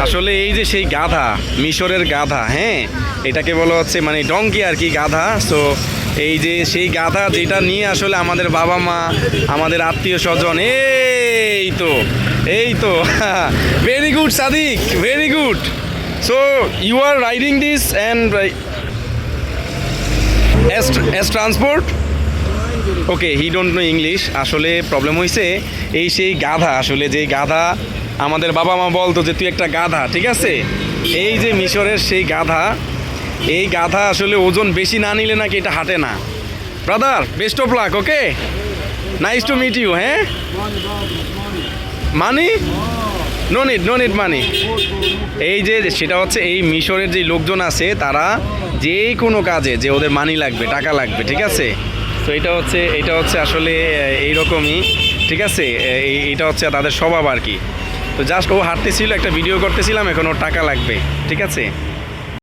আসলে এই যে সেই গাধা, মিশরের গাধা, হ্যাঁ, এটাকে বলা হচ্ছে মানে ডঙ্কি আর কি, গাধা। সো এই যে সেই গাধা যেটা নিয়ে আসলে আমাদের বাবা মা, আমাদের আত্মীয় স্বজন, এই তো very good Sadiq, very good. So you are riding this and as transport. Okay, he don't know English. আসলে প্রবলেম হয়েছে এই সেই গাধা, আসলে যে গাধা আমাদের বাবা মা বলতো যে তুই একটা গাধা, ঠিক আছে। এই যে মিশরের সেই গাধা, এই গাধা আসলে ওজন বেশি না নিলে নাকি এটা হাঁটে না। Brother, best of luck, okay, nice to meet you. হ্যাঁ, মানি নো নিড মানি। এই যে সেটা হচ্ছে এই মিশরের যে লোকজন আছে তারা যে কোনো কাজে যে ওদের মানি লাগবে, টাকা লাগবে, ঠিক আছে। তো এটা হচ্ছে আসলে এইরকমই, ঠিক আছে। এটা হচ্ছে তাদের স্বভাব আর কি। তো জাস্ট ও হাঁটতেছিল, একটা ভিডিও করতেছিলাম, এখন ওর টাকা লাগবে, ঠিক আছে।